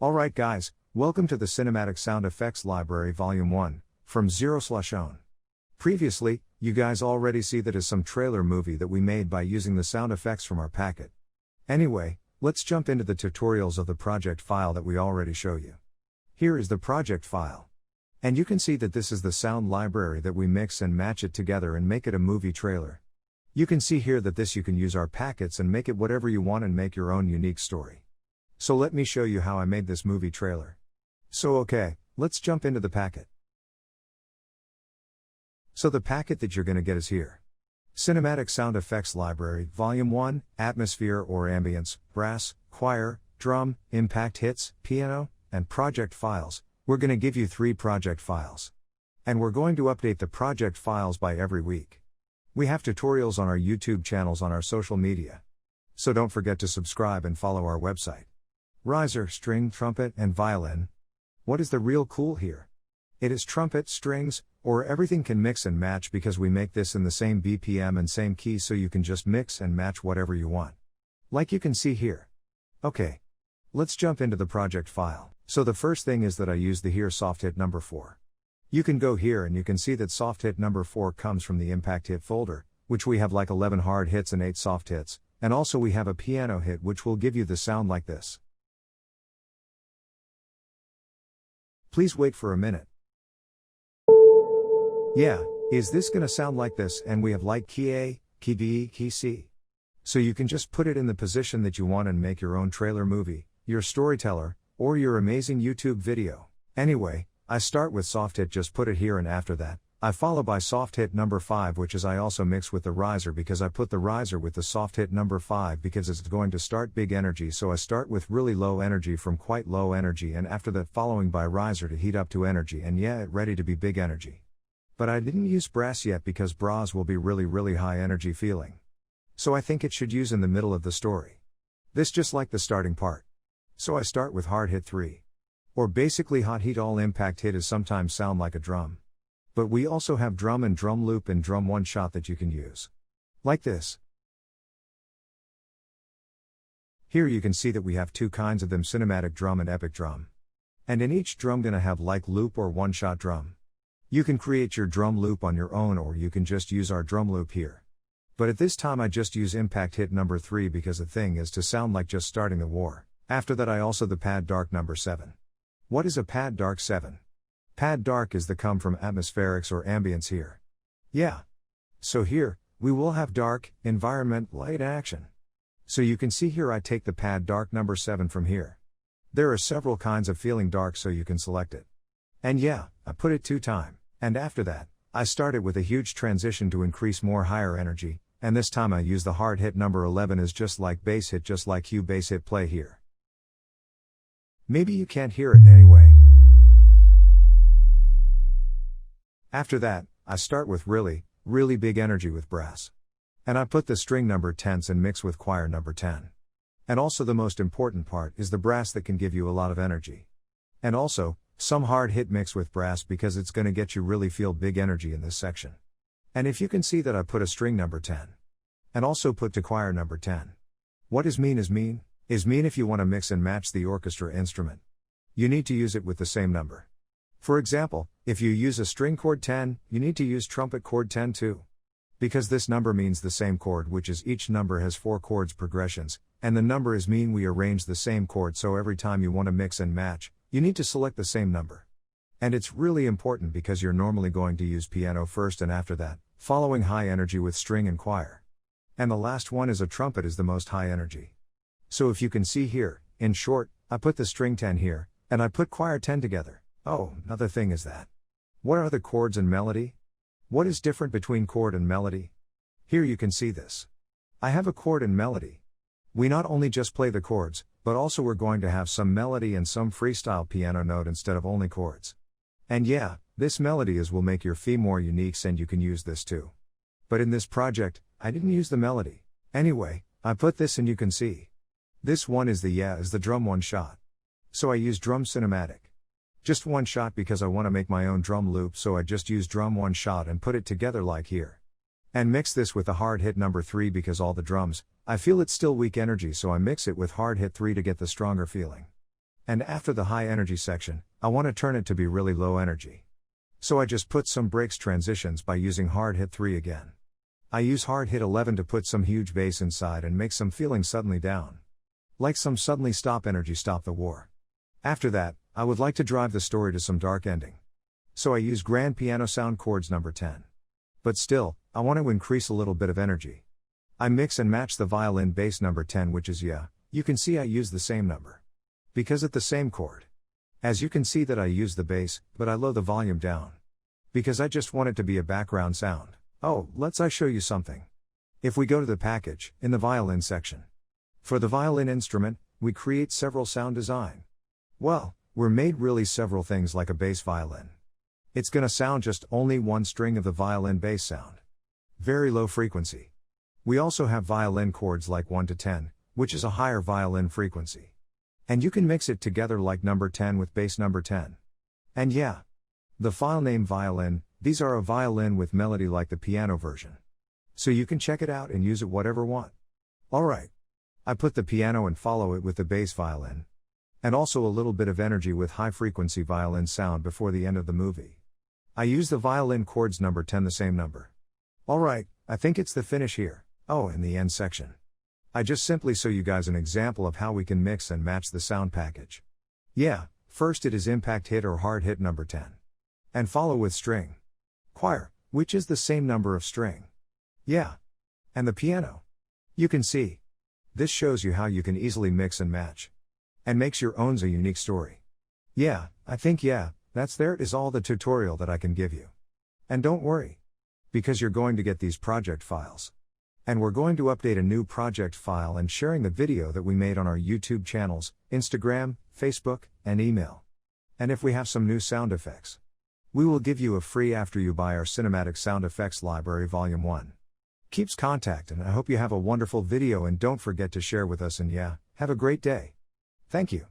Alright guys, welcome to the Cinematic Sound Effects Library Volume 1, from 0/own. Previously, you guys already see that is some trailer movie that we made by using the sound effects from our packet. Anyway, let's jump into the tutorials of the project file that we already show you. Here is the project file. And you can see that this is the sound library that we mix and match it together and make it a movie trailer. You can see here that this you can use our packets and make it whatever you want and make your own unique story. So let me show you how I made this movie trailer. So okay, let's jump into the packet. So the packet that you're going to get is here. Cinematic Sound Effects Library, Volume 1, Atmosphere or Ambience, Brass, Choir, Drum, Impact Hits, Piano, and Project Files. We're going to give you 3 project files. And we're going to update the project files by every week. We have tutorials on our YouTube channels on our social media. So don't forget to subscribe and follow our website. Riser, string, trumpet, and violin. What is the real cool here? It is trumpet, strings, or everything can mix and match because we make this in the same BPM and same key so you can just mix and match whatever you want. Like you can see here. Okay. Let's jump into the project file. So the first thing is that I use the here soft hit number 4. You can go here and you can see that soft hit number 4 comes from the impact hit folder, which we have like 11 hard hits and 8 soft hits, and also we have a piano hit which will give you the sound like this. Please wait for a minute. Yeah, is this gonna sound like this? And we have like key A, key B, key C. So you can just put it in the position that you want and make your own trailer movie, your storyteller, or your amazing YouTube video. Anyway, I start with soft hit, just put it here, and after that, I follow by soft hit number 5, which is I also mix with the riser because I put the riser with the soft hit number 5 because it's going to start big energy, so I start with really low energy from quite low energy and after that following by riser to heat up to energy, and yeah, it ready to be big energy. But I didn't use brass yet because brass will be really high energy feeling. So I think it should use in the middle of the story. This just like the starting part. So I start with hard hit 3. Or basically hot heat. All impact hit is sometimes sound like a drum. But we also have drum and drum loop and drum one shot that you can use. Like this. Here you can see that we have 2 kinds of them, cinematic drum and epic drum. And in each drum gonna have like loop or one shot drum. You can create your drum loop on your own or you can just use our drum loop here. But at this time I just use impact hit number 3 because the thing is to sound like just starting the war. After that I also the pad dark number 7. What is a pad dark 7? Pad dark is the come from atmospherics or ambience here. Yeah. So here, we will have dark, environment, light, action. So you can see here I take the pad dark number 7 from here. There are several kinds of feeling dark so you can select it. And yeah, I put it 2 times. And after that, I started with a huge transition to increase more higher energy, and this time I use the hard hit number 11 is just like bass hit, just like you bass hit play here. Maybe you can't hear it anyway. After that, I start with really big energy with brass. And I put the string number 10s and mix with choir number 10. And also the most important part is the brass that can give you a lot of energy. And also, some hard hit mix with brass because it's gonna get you really feel big energy in this section. And if you can see that I put a string number 10. And also put to choir number 10. What is mean is mean? Is mean if you want to mix and match the orchestra instrument. You need to use it with the same number. For example, if you use a string chord 10, you need to use trumpet chord 10 too. Because this number means the same chord, which is each number has 4 chords progressions, and the number is mean we arrange the same chord, so every time you want to mix and match, you need to select the same number. And it's really important because you're normally going to use piano first and after that, following high energy with string and choir. And the last one is a trumpet is the most high energy. So if you can see here, in short, I put the string 10 here, and I put choir 10 together. Oh, another thing is that. What are the chords and melody? What is different between chord and melody? Here you can see this. I have a chord and melody. We not only just play the chords, but also we're going to have some melody and some freestyle piano note instead of only chords. And yeah, this melody will make your fee more unique and you can use this too. But in this project, I didn't use the melody. Anyway, I put this and you can see. This one is the drum one shot. So I use drum cinematic. Just one shot because I want to make my own drum loop, so I just use drum one shot and put it together like here. And mix this with the hard hit number 3 because all the drums, I feel it's still weak energy, so I mix it with hard hit 3 to get the stronger feeling. And after the high energy section, I want to turn it to be really low energy. So I just put some breaks transitions by using hard hit 3 again. I use hard hit 11 to put some huge bass inside and make some feeling suddenly down. Like some suddenly stop energy, stop the war. After that, I would like to drive the story to some dark ending. So I use grand piano sound chords number 10. But still, I want to increase a little bit of energy. I mix and match the violin bass number 10, which is you can see I use the same number. Because it's the same chord. As you can see that I use the bass, but I lower the volume down. Because I just want it to be a background sound. Oh, let's show you something. If we go to the package, in the violin section. For the violin instrument, we create several sound design. Well, we're made really several things like a bass violin. It's gonna sound just only one string of the violin bass sound. Very low frequency. We also have violin chords like 1 to 10, which is a higher violin frequency. And you can mix it together like number 10 with bass number 10. And the file name violin, these are a violin with melody like the piano version. So you can check it out and use it whatever want. Alright. I put the piano and follow it with the bass violin. And also a little bit of energy with high frequency violin sound before the end of the movie. I use the violin chords number 10, the same number. Alright, I think it's the finish here. Oh, in the end section. I just simply show you guys an example of how we can mix and match the sound package. First it is impact hit or hard hit number 10. And follow with string. Choir, which is the same number of string. And the piano. You can see. This shows you how you can easily mix and match. And makes your own a unique story. I think that's there is all the tutorial that I can give you. And don't worry. Because you're going to get these project files. And we're going to update a new project file and sharing the video that we made on our YouTube channels, Instagram, Facebook, and email. And if we have some new sound effects, we will give you a free after you buy our Cinematic Sound Effects Library Volume 1. Keeps contact, and I hope you have a wonderful video, and don't forget to share with us, and have a great day. Thank you.